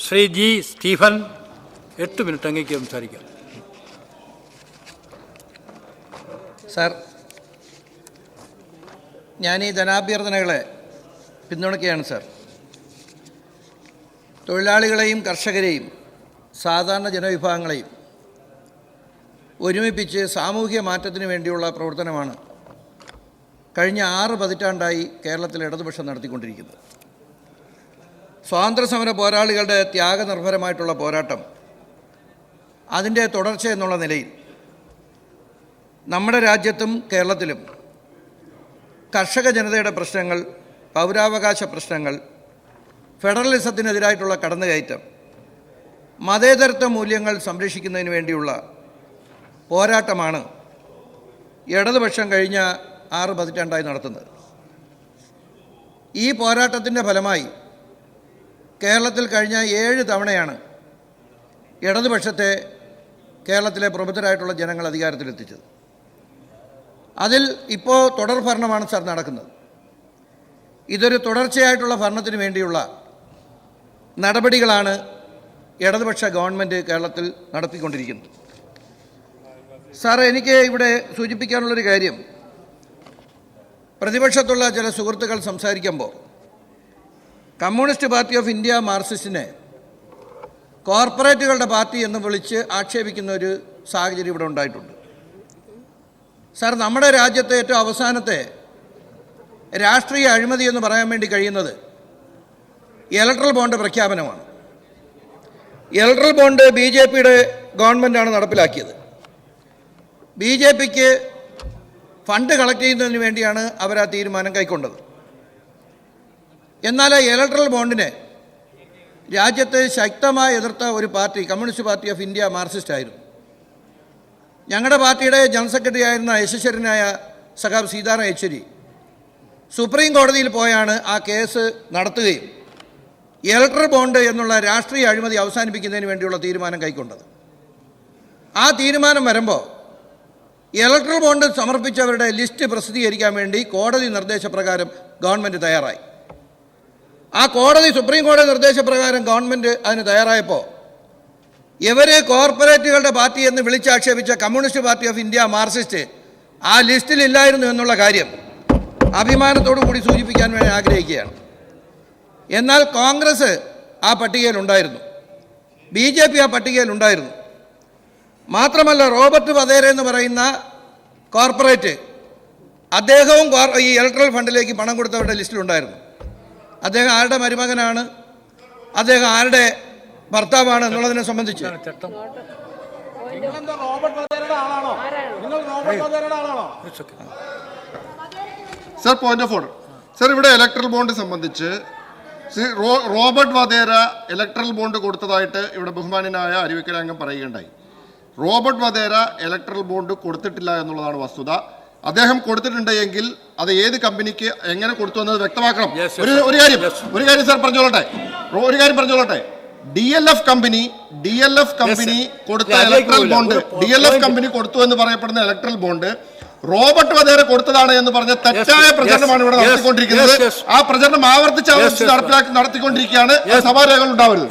Shri G Stephen 8 minute അങ്ങേക്ക് സംസാരിക്കാം. Sir, ഞാൻ ഈ ധനാഭ്യർത്ഥനകളെ പിന്തുണയ്ക്കുകയാണ് സാർ. തൊഴിലാളികളെയും കർഷകരെയും സാധാരണ ജനവിഭാഗങ്ങളെയും ഒരുമിപ്പിച്ച് സാമൂഹ്യ മാറ്റത്തിന് വേണ്ടിയുള്ള പ്രവർത്തനമാണ് കഴിഞ്ഞ 6 പതിറ്റാണ്ടായി കേരളത്തിൽ ഇടതുപക്ഷം നടത്തിക്കൊണ്ടിരിക്കുന്നത്. സ്വാതന്ത്ര്യസമര പോരാളികളുടെ ത്യാഗനിർഭരമായിട്ടുള്ള പോരാട്ടം, അതിൻ്റെ തുടർച്ച എന്നുള്ള നിലയിൽ നമ്മുടെ രാജ്യത്തും കേരളത്തിലും കർഷക ജനതയുടെ പ്രശ്നങ്ങൾ, പൗരാവകാശ പ്രശ്നങ്ങൾ, ഫെഡറലിസത്തിനെതിരായിട്ടുള്ള കടന്നുകയറ്റം, മതേതരത്വ മൂല്യങ്ങൾ സംരക്ഷിക്കുന്നതിന് വേണ്ടിയുള്ള പോരാട്ടമാണ് ഇടതുപക്ഷം കഴിഞ്ഞ 6 പതിറ്റാണ്ടായി നടത്തുന്നത്. ഈ പോരാട്ടത്തിൻ്റെ ഫലമായി കേരളത്തിൽ കഴിഞ്ഞ 7 തവണയാണ് ഇടതുപക്ഷത്തെ കേരളത്തിലെ പ്രബുദ്ധരായിട്ടുള്ള ജനങ്ങൾ അധികാരത്തിലെത്തിച്ചത്. അതിൽ ഇപ്പോൾ തുടർ ഭരണമാണ് സാർ നടക്കുന്നത്. ഇതൊരു തുടർച്ചയായിട്ടുള്ള ഭരണത്തിന് വേണ്ടിയുള്ള നടപടികളാണ് ഇടതുപക്ഷ ഗവൺമെൻറ് കേരളത്തിൽ നടത്തിക്കൊണ്ടിരിക്കുന്നത്. സാർ, എനിക്ക് ഇവിടെ സൂചിപ്പിക്കാനുള്ളൊരു കാര്യം, പ്രതിപക്ഷത്തുള്ള ചില സുഹൃത്തുക്കൾ സംസാരിക്കുമ്പോൾ കമ്മ്യൂണിസ്റ്റ് പാർട്ടി ഓഫ് ഇന്ത്യ മാർക്സിസ്റ്റിനെ കോർപ്പറേറ്റുകളുടെ പാർട്ടി എന്ന് വിളിച്ച് ആക്ഷേപിക്കുന്ന ഒരു സാഹചര്യം ഇവിടെ ഉണ്ടായിട്ടുണ്ട്. സാർ, നമ്മുടെ രാജ്യത്തെ ഏറ്റവും അവസാനത്തെ രാഷ്ട്രീയ അഴിമതി എന്ന് പറയാൻ വേണ്ടി കഴിയുന്നത് ഇലക്ട്രൽ ബോണ്ട് പ്രഖ്യാപനമാണ്. ഇലക്ട്രൽ ബോണ്ട് BJPയുടെ ഗവൺമെൻറ്റാണ് നടപ്പിലാക്കിയത്. BJPക്ക് ഫണ്ട് കളക്ട് ചെയ്യുന്നതിന് വേണ്ടിയാണ് അവർ ആ തീരുമാനം കൈക്കൊണ്ടത്. എന്നാൽ ഇലക്ട്രൽ ബോണ്ടിനെ രാജ്യത്തെ ശക്തമായി എതിർത്ത ഒരു party communist party of India Marxist ആയിരുന്നു. ഞങ്ങളുടെ പാർട്ടിയുടെ ജനറൽ സെക്രട്ടറി ആയിരുന്ന യശസ്വരനായ സഖാവ് സീതാറാം യെച്ചൂരി സുപ്രീം കോടതിയിൽ പോയാണ് ആ കേസ് നടത്തുകയും ഇലക്ട്രൽ ബോണ്ട് എന്നുള്ള രാഷ്ട്രീയ അഴിമതി അവസാനിപ്പിക്കുന്നതിന് വേണ്ടിയുള്ള തീരുമാനം കൈക്കൊണ്ടത്. ആ തീരുമാനം വരുമ്പോൾ ഇലക്ട്രൽ ബോണ്ട് സമർപ്പിച്ചവരുടെ ലിസ്റ്റ് പ്രസിദ്ധീകരിക്കാൻ വേണ്ടി കോടതി നിർദ്ദേശപ്രകാരം ഗവൺമെൻറ് തയ്യാറായി. ആ സുപ്രീം കോടതി നിർദ്ദേശപ്രകാരം ഗവൺമെൻറ് അതിന് തയ്യാറായപ്പോൾ ഇവരെ കോർപ്പറേറ്റുകളുടെ പാർട്ടി എന്ന് വിളിച്ചാക്ഷേപിച്ച communist party of India Marxist ആ ലിസ്റ്റിലില്ലായിരുന്നു എന്നുള്ള കാര്യം അഭിമാനത്തോടു കൂടി സൂചിപ്പിക്കാൻ വേണ്ടി ആഗ്രഹിക്കുകയാണ്. എന്നാൽ കോൺഗ്രസ് ആ പട്ടികയിലുണ്ടായിരുന്നു, BJP ആ പട്ടികയിലുണ്ടായിരുന്നു. മാത്രമല്ല, റോബർട്ട് വധേര എന്ന് പറയുന്ന കോർപ്പറേറ്റ്, അദ്ദേഹവും ഈ ഇലക്ട്രൽ ഫണ്ടിലേക്ക് പണം കൊടുത്തവരുടെ ലിസ്റ്റിലുണ്ടായിരുന്നു. അദ്ദേഹം ആരുടെ മരുമകനാണ്, അദ്ദേഹം ആരുടെ ഭർത്താവാണ് എന്നുള്ളതിനെ സംബന്ധിച്ച് sir, point of order. Sir, ഇവിടെ ഇലക്ട്രൽ ബോണ്ട് സംബന്ധിച്ച് റോബർട്ട് വധേര ഇലക്ട്രൽ ബോണ്ട് കൊടുത്തതായിട്ട് ഇവിടെ ബഹുമാന്യനായ അരുവിക്കര അംഗം പറയുകയുണ്ടായി. റോബർട്ട് വധേര ഇലക്ട്രൽ ബോണ്ട് കൊടുത്തിട്ടില്ല എന്നുള്ളതാണ് വസ്തുത. അദ്ദേഹം കൊടുത്തിട്ടുണ്ട് എങ്കിൽ അത് ഏത് കമ്പനിക്ക് എങ്ങനെ കൊടുത്തു എന്നത് വ്യക്തമാക്കണം. ഒരു കാര്യം സാർ പറഞ്ഞോളട്ടെ. DLF കമ്പനി കൊടുത്ത ഇലക്ട്രൽ ബോണ്ട്, DLF കമ്പനി കൊടുത്തു എന്ന് പറയപ്പെടുന്ന ഇലക്ട്രൽ ബോണ്ട് റോബർട്ട് വധേര കൊടുത്തതാണ് എന്ന് പറഞ്ഞ തെറ്റായ പ്രചരണമാണ് ഇവിടെ നടത്തിക്കൊണ്ടിരിക്കുന്നത്. ആ പ്രചരണം ആവർത്തിച്ച് നടത്തിക്കൊണ്ടിരിക്കുകയാണ്. സഭാരേഖകൾ ഉണ്ടാവരുത്.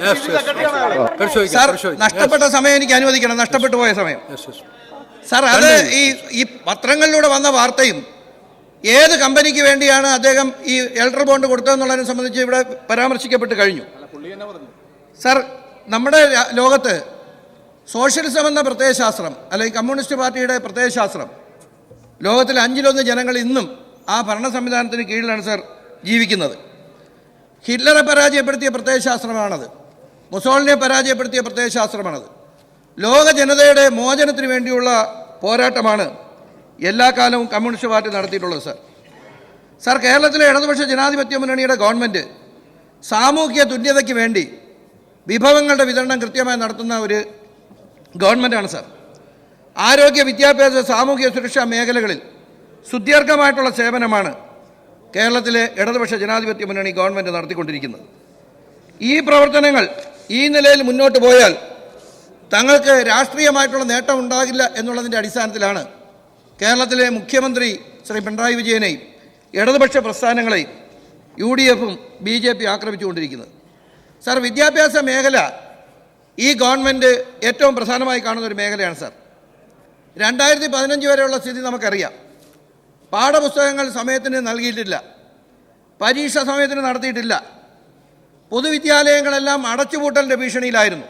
നഷ്ടപ്പെട്ട സമയം എനിക്ക് അനുവദിക്കണം, നഷ്ടപ്പെട്ടു പോയ സമയം. സാർ, അത് ഈ പത്രങ്ങളിലൂടെ വന്ന വാർത്തയും ഏത് കമ്പനിക്ക് വേണ്ടിയാണ് അദ്ദേഹം ഈ ഇലക്ട്രൽ ബോണ്ട് കൊടുത്തതെന്നുള്ളതിനെ സംബന്ധിച്ച് ഇവിടെ പരാമർശിക്കപ്പെട്ട് കഴിഞ്ഞു. സാർ, നമ്മുടെ ലോകത്ത് സോഷ്യലിസം എന്ന പ്രത്യയശാസ്ത്രം, അല്ലെങ്കിൽ കമ്മ്യൂണിസ്റ്റ് പാർട്ടിയുടെ പ്രത്യയശാസ്ത്രം, ലോകത്തിൽ 5-1 ജനങ്ങൾ ഇന്നും ആ ഭരണ സംവിധാനത്തിന് കീഴിലാണ് സാർ ജീവിക്കുന്നത്. ഹിറ്റ്ലറെ പരാജയപ്പെടുത്തിയ പ്രത്യയശാസ്ത്രമാണത്, മുസോളിനിയെ പരാജയപ്പെടുത്തിയ പ്രത്യയശാസ്ത്രമാണത്. ലോക ജനതയുടെ മോചനത്തിന് വേണ്ടിയുള്ള പോരാട്ടമാണ് എല്ലാ കാലവും കമ്മ്യൂണിസ്റ്റ് പാർട്ടി നടത്തിയിട്ടുള്ളത്. സാർ, കേരളത്തിലെ ഇടതുപക്ഷ ജനാധിപത്യ മുന്നണിയുടെ ഗവൺമെൻറ് സാമൂഹ്യ തുല്യതയ്ക്ക് വേണ്ടി വിഭവങ്ങളുടെ വിതരണം കൃത്യമായി നടത്തുന്ന ഒരു ഗവൺമെൻറ്റാണ് സാർ. ആരോഗ്യ, വിദ്യാഭ്യാസ, സാമൂഹ്യ സുരക്ഷാ മേഖലകളിൽ സുദീർഘമായിട്ടുള്ള സേവനമാണ് കേരളത്തിലെ ഇടതുപക്ഷ ജനാധിപത്യ മുന്നണി ഗവൺമെൻറ് നടത്തിക്കൊണ്ടിരിക്കുന്നത്. ഈ പ്രവർത്തനങ്ങൾ ഈ നിലയിൽ മുന്നോട്ട് പോയാൽ തങ്ങൾക്ക് രാഷ്ട്രീയമായിട്ടുള്ള നേട്ടം ഉണ്ടാകില്ല എന്നുള്ളതിൻ്റെ അടിസ്ഥാനത്തിലാണ് കേരളത്തിലെ മുഖ്യമന്ത്രി ശ്രീ പിണറായി വിജയനെയും ഇടതുപക്ഷ പ്രസ്ഥാനങ്ങളെയും UDFും BJP ആക്രമിച്ചുകൊണ്ടിരിക്കുന്നത്. സാർ, വിദ്യാഭ്യാസ മേഖല ഈ ഗവൺമെൻറ് ഏറ്റവും പ്രധാനമായി കാണുന്ന ഒരു മേഖലയാണ് സാർ. 2015 വരെയുള്ള സ്ഥിതി നമുക്കറിയാം. പാഠപുസ്തകങ്ങൾ സമയത്തിന് നൽകിയിട്ടില്ല, പരീക്ഷ സമയത്തിന് നടത്തിയിട്ടില്ല, പൊതുവിദ്യാലയങ്ങളെല്ലാം അടച്ചുപൂട്ടലിൻ്റെ ഭീഷണിയിലായിരുന്നു.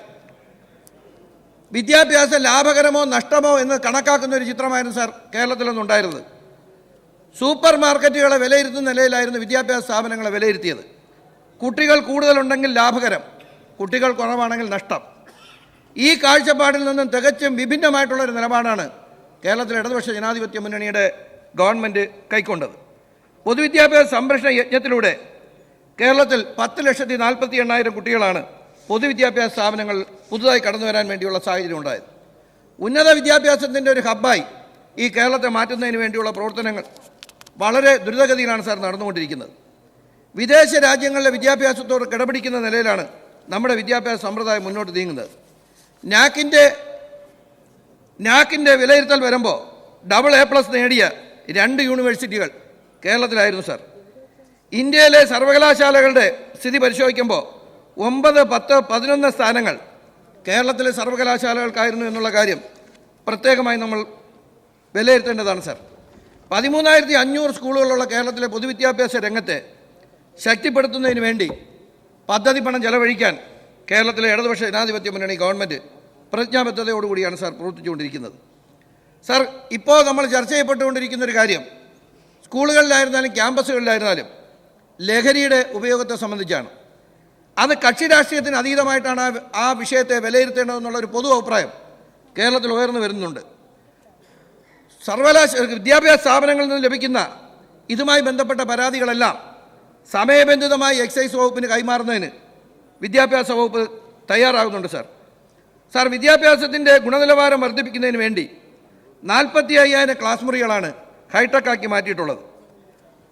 വിദ്യാഭ്യാസം ലാഭകരമോ നഷ്ടമോ എന്ന് കണക്കാക്കുന്ന ഒരു ചിത്രമായിരുന്നു സാർ കേരളത്തിലൊന്നുണ്ടായിരുന്നത്. സൂപ്പർ മാർക്കറ്റുകളെ വിലയിരുത്തുന്ന നിലയിലായിരുന്നു വിദ്യാഭ്യാസ സ്ഥാപനങ്ങളെ വിലയിരുത്തിയത്. കുട്ടികൾ കൂടുതലുണ്ടെങ്കിൽ ലാഭകരം, കുട്ടികൾ കുറവാണെങ്കിൽ നഷ്ടം. ഈ കാഴ്ചപ്പാടിൽ നിന്നും തികച്ചും വിഭിന്നമായിട്ടുള്ളൊരു നിലപാടാണ് കേരളത്തിലെ ഇടതുപക്ഷ ജനാധിപത്യ മുന്നണിയുടെ ഗവൺമെൻറ് കൈക്കൊണ്ടത്. പൊതുവിദ്യാഭ്യാസ സംരക്ഷണ യജ്ഞത്തിലൂടെ കേരളത്തിൽ 10,48,000 കുട്ടികളാണ് പൊതുവിദ്യാഭ്യാസ സ്ഥാപനങ്ങൾ പുതുതായി കടന്നു വരാൻ വേണ്ടിയുള്ള സാഹചര്യം ഉണ്ടായത്. ഉന്നത വിദ്യാഭ്യാസത്തിൻ്റെ ഒരു ഹബ്ബായി ഈ കേരളത്തെ മാറ്റുന്നതിന് വേണ്ടിയുള്ള പ്രവർത്തനങ്ങൾ വളരെ ദ്രുതഗതിയിലാണ് സാർ നടന്നുകൊണ്ടിരിക്കുന്നത്. വിദേശ രാജ്യങ്ങളിലെ വിദ്യാഭ്യാസത്തോട് കിടപിടിക്കുന്ന നിലയിലാണ് നമ്മുടെ വിദ്യാഭ്യാസ സമ്പ്രദായം മുന്നോട്ട് നീങ്ങുന്നത്. നാക്കിൻ്റെ വിലയിരുത്തൽ വരുമ്പോൾ AA+ നേടിയ 2 യൂണിവേഴ്സിറ്റികൾ കേരളത്തിലായിരുന്നു സാർ. ഇന്ത്യയിലെ സർവകലാശാലകളുടെ സ്ഥിതി പരിശോധിക്കുമ്പോൾ 9, 10, 11 സ്ഥാനങ്ങൾ കേരളത്തിലെ സർവകലാശാലകൾക്കായിരുന്നു എന്നുള്ള കാര്യം പ്രത്യേകമായി നമ്മൾ വിലയിരുത്തേണ്ടതാണ് സാർ. 13,500 സ്കൂളുകളുള്ള കേരളത്തിലെ പൊതുവിദ്യാഭ്യാസ രംഗത്തെ ശക്തിപ്പെടുത്തുന്നതിന് വേണ്ടി പദ്ധതി പണം ചെലവഴിക്കാൻ കേരളത്തിലെ ഇടതുപക്ഷ ജനാധിപത്യ മുന്നണി ഗവൺമെൻറ് പ്രതിജ്ഞാബദ്ധതയോടുകൂടിയാണ് സാർ പ്രവർത്തിച്ചുകൊണ്ടിരിക്കുന്നത്. സാർ, ഇപ്പോൾ നമ്മൾ ചർച്ച ചെയ്യപ്പെട്ടുകൊണ്ടിരിക്കുന്ന ഒരു കാര്യം സ്കൂളുകളിലായിരുന്നാലും ക്യാമ്പസുകളിലായിരുന്നാലും ലഹരിയുടെ ഉപയോഗത്തെ സംബന്ധിച്ചാണ്. അത് കക്ഷി രാഷ്ട്രീയത്തിന് അതീതമായിട്ടാണ് ആ വിഷയത്തെ വിലയിരുത്തേണ്ടതെന്നുള്ളൊരു പൊതു അഭിപ്രായം കേരളത്തിൽ ഉയർന്നു വരുന്നുണ്ട്. വിദ്യാഭ്യാസ സ്ഥാപനങ്ങളിൽ നിന്ന് ലഭിക്കുന്ന ഇതുമായി ബന്ധപ്പെട്ട പരാതികളെല്ലാം സമയബന്ധിതമായി എക്സൈസ് വകുപ്പിന് കൈമാറുന്നതിന് വിദ്യാഭ്യാസ വകുപ്പ് തയ്യാറാകുന്നുണ്ട് സാർ. സാർ, വിദ്യാഭ്യാസത്തിൻ്റെ ഗുണനിലവാരം വർദ്ധിപ്പിക്കുന്നതിന് വേണ്ടി 45,000 ക്ലാസ് മുറികളാണ് ഹൈടെക് ആക്കി മാറ്റിയിട്ടുള്ളത്.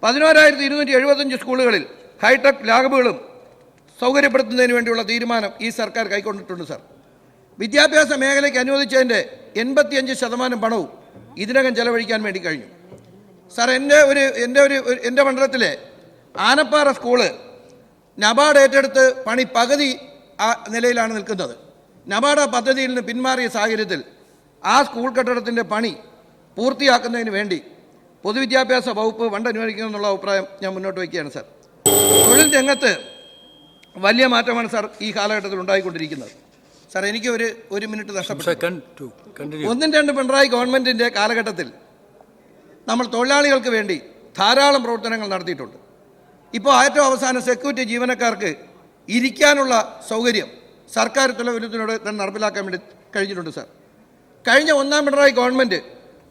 11,275 സ്കൂളുകളിൽ ഹൈടെക് ലാബുകളും സൗകര്യപ്പെടുത്തുന്നതിന് വേണ്ടിയുള്ള തീരുമാനം ഈ സർക്കാർ കൈക്കൊണ്ടിട്ടുണ്ട് സാർ. വിദ്യാഭ്യാസ മേഖലയ്ക്ക് അനുവദിച്ചതിൻ്റെ 85% പണവും ഇതിനകം ചെലവഴിക്കാൻ വേണ്ടി കഴിഞ്ഞു സാർ. എൻ്റെ മണ്ഡലത്തിലെ ആനപ്പാറ സ്കൂള് നബാർഡ് ഏറ്റെടുത്ത് പണി പകുതി നിലയിലാണ് നിൽക്കുന്നത്. നബാർഡ് പദ്ധതിയിൽ നിന്ന് പിന്മാറിയ സാഹചര്യത്തിൽ ആ സ്കൂൾ കെട്ടിടത്തിൻ്റെ പണി പൂർത്തിയാക്കുന്നതിന് വേണ്ടി പൊതുവിദ്യാഭ്യാസ വകുപ്പ് ഫണ്ട് അനുവദിക്കണമെന്നുള്ള അഭിപ്രായം ഞാൻ മുന്നോട്ട് വയ്ക്കുകയാണ് സാർ. തൊഴിൽ രംഗത്ത് വലിയ മാറ്റമാണ് സാർ ഈ കാലഘട്ടത്തിൽ ഉണ്ടായിക്കൊണ്ടിരിക്കുന്നത്. സാർ, എനിക്ക് ഒരു മിനിറ്റ് നഷ്ടപ്പെട്ടു. 1-2 പിണറായി ഗവൺമെൻറ്റിൻ്റെ കാലഘട്ടത്തിൽ നമ്മൾ തൊഴിലാളികൾക്ക് വേണ്ടി ധാരാളം പ്രവർത്തനങ്ങൾ നടത്തിയിട്ടുണ്ട്. ഇപ്പോൾ ഏറ്റവും അവസാനം സെക്യൂരിറ്റി ജീവനക്കാർക്ക് ഇരിക്കാനുള്ള സൗകര്യം സർക്കാർ തലവലത്തിലൂടെ തന്നെ നടപ്പിലാക്കാൻ വേണ്ടി കഴിഞ്ഞിട്ടുണ്ട് സാർ. കഴിഞ്ഞ 1-ാം പിണറായി ഗവൺമെൻറ്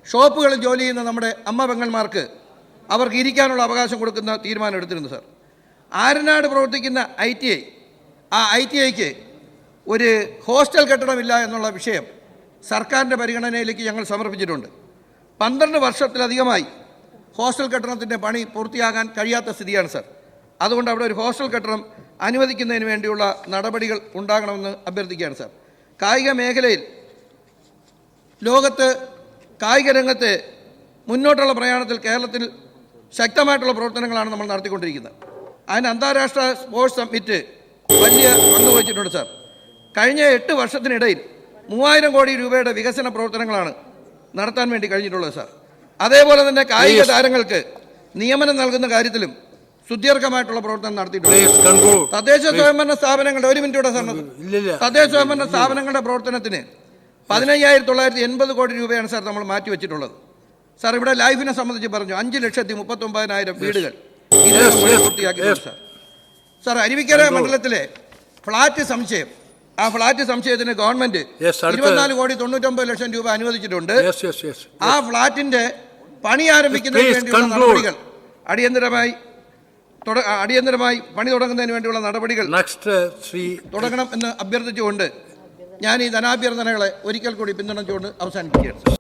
ഷോപ്പുകളിൽ ജോലി ചെയ്യുന്ന നമ്മുടെ അമ്മ പെങ്ങന്മാർക്ക് അവർക്ക് ഇരിക്കാനുള്ള അവകാശം കൊടുക്കുന്ന തീരുമാനം എടുത്തിരുന്നു സാർ. ആരനാട് പ്രവർത്തിക്കുന്ന ITI, ആ ITIക്ക് ഒരു ഹോസ്റ്റൽ കെട്ടിടമില്ല എന്നുള്ള വിഷയം സർക്കാരിൻ്റെ പരിഗണനയിലേക്ക് ഞങ്ങൾ സമർപ്പിച്ചിട്ടുണ്ട്. 12 വർഷത്തിലധികമായി ഹോസ്റ്റൽ കെട്ടിടത്തിൻ്റെ പണി പൂർത്തിയാകാൻ കഴിയാത്ത സ്ഥിതിയാണ് സാർ. അതുകൊണ്ട് അവിടെ ഒരു ഹോസ്റ്റൽ കെട്ടിടം അനുവദിക്കുന്നതിന് വേണ്ടിയുള്ള നടപടികൾ ഉണ്ടാകണമെന്ന് അഭ്യർത്ഥിക്കുകയാണ് സാർ. കായിക മേഖലയിൽ ലോകത്ത് കായിക രംഗത്തെ മുന്നോട്ടുള്ള പ്രയാണത്തിൽ കേരളത്തിൽ ശക്തമായിട്ടുള്ള പ്രവർത്തനങ്ങളാണ് നമ്മൾ നടത്തിക്കൊണ്ടിരിക്കുന്നത്. അതിന് അന്താരാഷ്ട്ര സ്പോർട്സ് സമ്മിറ്റ് വലിയ പങ്ക് വഹിച്ചിട്ടുണ്ട് സാർ. കഴിഞ്ഞ 8 വർഷത്തിനിടയിൽ 3,000 കോടി രൂപയുടെ വികസന പ്രവർത്തനങ്ങളാണ് നടത്താൻ വേണ്ടി കഴിഞ്ഞിട്ടുള്ളത് സാർ. അതേപോലെ തന്നെ കായിക താരങ്ങൾക്ക് നിയമനം നൽകുന്ന കാര്യത്തിലും സുദീർഘമായിട്ടുള്ള പ്രവർത്തനം നടത്തിയിട്ടുണ്ട്. തദ്ദേശ സ്വയംഭരണ സ്ഥാപനങ്ങളുടെ തദ്ദേശ സ്വയംഭരണ സ്ഥാപനങ്ങളുടെ പ്രവർത്തനത്തിന് 15,980 കോടി രൂപയാണ് സാർ നമ്മൾ മാറ്റി വെച്ചിട്ടുള്ളത്. സാർ, ഇവിടെ ലൈഫിനെ സംബന്ധിച്ച് പറഞ്ഞു 5,39,000 വീടുകൾ പൂർത്തിയാക്കിയിട്ടുണ്ട് സാർ. സാർ, അരുവിക്കര മണ്ഡലത്തിലെ ഫ്ളാറ്റ് സംശയം, ആ ഫ്ളാറ്റ് സംശയത്തിന് ഗവൺമെന്റ് 24,99,00,000 രൂപ അനുവദിച്ചിട്ടുണ്ട്. ആ ഫ്ളാറ്റിന്റെ പണി ആരംഭിക്കുന്നതിന് വേണ്ടിയുള്ള നടപടികൾ അടിയന്തരമായി പണി തുടങ്ങുന്നതിന് വേണ്ടിയുള്ള നടപടികൾ തുടങ്ങണം എന്ന് അഭ്യർത്ഥിച്ചുകൊണ്ട് ഞാൻ ഈ ധനാഭ്യർത്ഥനകളെ ഒരിക്കൽ കൂടി പിന്തുണച്ചുകൊണ്ട് അവസാനിപ്പിക്കുകയാണ്.